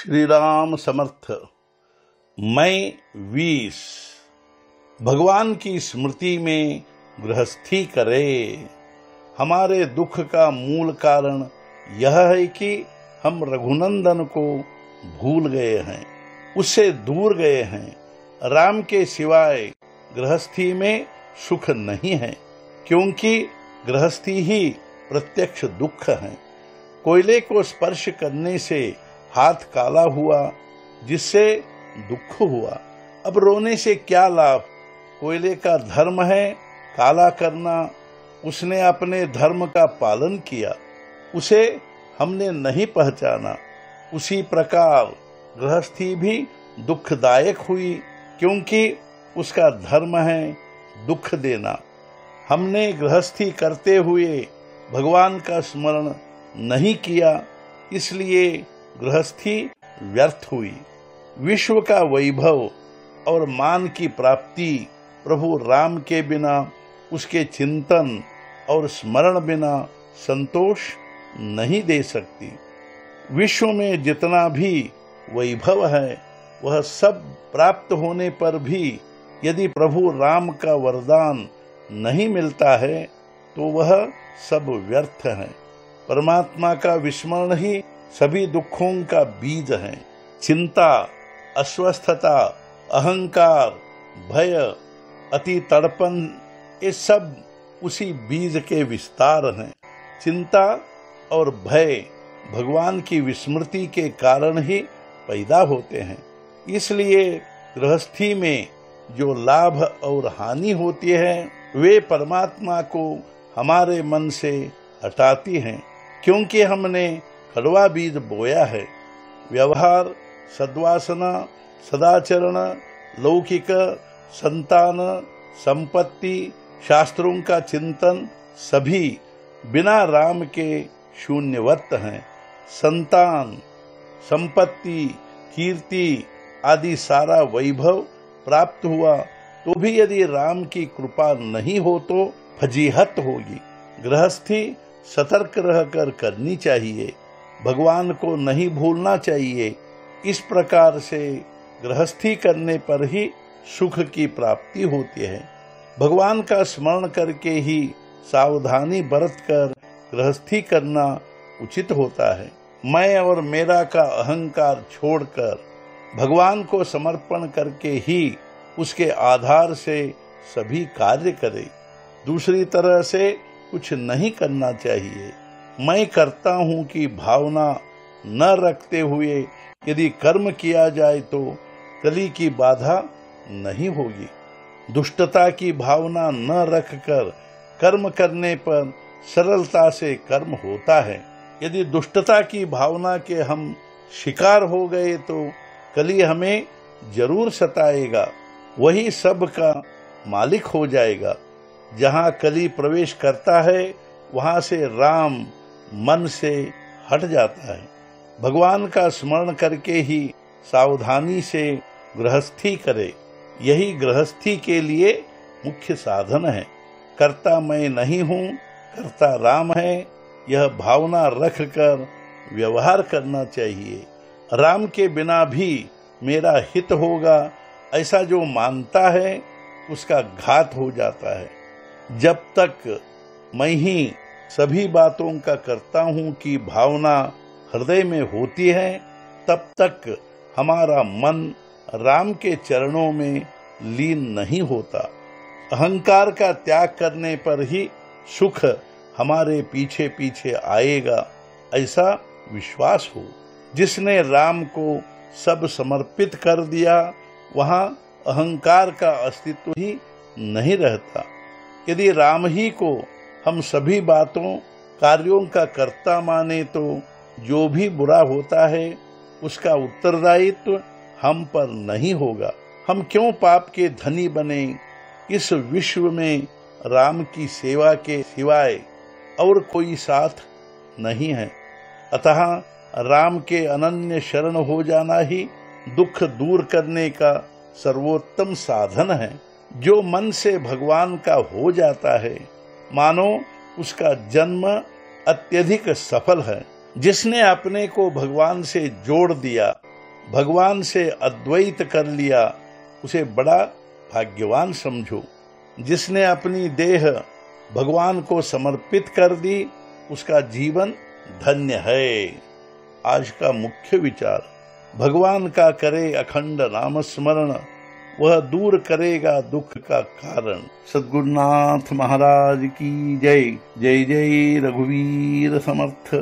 श्री राम समर्थ। मई 20 भगवान की स्मृति में गृहस्थी करे। हमारे दुख का मूल कारण यह है कि हम रघुनंदन को भूल गए हैं, उससे दूर गए हैं। राम के सिवाय गृहस्थी में सुख नहीं है, क्योंकि गृहस्थी ही प्रत्यक्ष दुख है। कोयले को स्पर्श करने से हाथ काला हुआ, जिससे दुख हुआ। अब रोने से क्या लाभ? कोयले का धर्म है काला करना। उसने अपने धर्म का पालन किया, उसे हमने नहीं पहचाना। उसी प्रकार गृहस्थी भी दुखदायक हुई, क्योंकि उसका धर्म है दुख देना। हमने गृहस्थी करते हुए भगवान का स्मरण नहीं किया, इसलिए गृहस्थी व्यर्थ हुई। विश्व का वैभव और मान की प्राप्ति प्रभु राम के बिना, उसके चिंतन और स्मरण बिना संतोष नहीं दे सकती। विश्व में जितना भी वैभव है, वह सब प्राप्त होने पर भी यदि प्रभु राम का वरदान नहीं मिलता है, तो वह सब व्यर्थ है। परमात्मा का विस्मरण ही सभी दुखों का बीज है। चिंता, अस्वस्थता, अहंकार, भय, अति तड़पन, ये सब उसी बीज के विस्तार हैं। चिंता और भय भगवान की विस्मृति के कारण ही पैदा होते हैं। इसलिए गृहस्थी में जो लाभ और हानि होती है, वे परमात्मा को हमारे मन से हटाती हैं, क्योंकि हमने कड़वा बीज बोया है। व्यवहार, सद्वासना, सदाचरण, लौकिक, संतान, संपत्ति, शास्त्रों का चिंतन सभी बिना राम के शून्यवत हैं। संतान, संपत्ति, कीर्ति आदि सारा वैभव प्राप्त हुआ, तो भी यदि राम की कृपा नहीं हो तो फजीहत होगी। गृहस्थी सतर्क रहकर करनी चाहिए, भगवान को नहीं भूलना चाहिए। इस प्रकार से गृहस्थी करने पर ही सुख की प्राप्ति होती है। भगवान का स्मरण करके ही सावधानी बरतकर गृहस्थी करना उचित होता है। मैं और मेरा का अहंकार छोड़कर भगवान को समर्पण करके ही उसके आधार से सभी कार्य करे। दूसरी तरह से कुछ नहीं करना चाहिए। मैं करता हूँ की भावना न रखते हुए यदि कर्म किया जाए तो कली की बाधा नहीं होगी। दुष्टता की भावना न रखकर कर्म करने पर सरलता से कर्म होता है। यदि दुष्टता की भावना के हम शिकार हो गए तो कली हमें जरूर सताएगा, वही सब का मालिक हो जाएगा। जहाँ कली प्रवेश करता है, वहाँ से राम मन से हट जाता है। भगवान का स्मरण करके ही सावधानी से गृहस्थी करे, यही गृहस्थी के लिए मुख्य साधन है। कर्ता मैं नहीं हूँ, कर्ता राम है, यह भावना रखकर व्यवहार करना चाहिए। राम के बिना भी मेरा हित होगा, ऐसा जो मानता है उसका घात हो जाता है। जब तक मैं ही सभी बातों का करता हूँ की भावना हृदय में होती है, तब तक हमारा मन राम के चरणों में लीन नहीं होता। अहंकार का त्याग करने पर ही सुख हमारे पीछे पीछे आएगा, ऐसा विश्वास हो। जिसने राम को सब समर्पित कर दिया, वहाँ अहंकार का अस्तित्व ही नहीं रहता। यदि राम ही को हम सभी बातों कार्यों का कर्ता माने, तो जो भी बुरा होता है उसका उत्तरदायित्व हम पर नहीं होगा। हम क्यों पाप के धनी बने? इस विश्व में राम की सेवा के सिवाय और कोई साथ नहीं है। अतः राम के अनन्य शरण हो जाना ही दुख दूर करने का सर्वोत्तम साधन है। जो मन से भगवान का हो जाता है, मानो उसका जन्म अत्यधिक सफल है। जिसने अपने को भगवान से जोड़ दिया, भगवान से अद्वैत कर लिया उसे बड़ा भाग्यवान समझो। जिसने अपनी देह भगवान को समर्पित कर दी उसका जीवन धन्य है। आज का मुख्य विचार, भगवान का करे अखंड नाम स्मरण, वह दूर करेगा दुख का कारण। सद्गुरुनाथ महाराज की जय। जय जय रघुवीर समर्थ।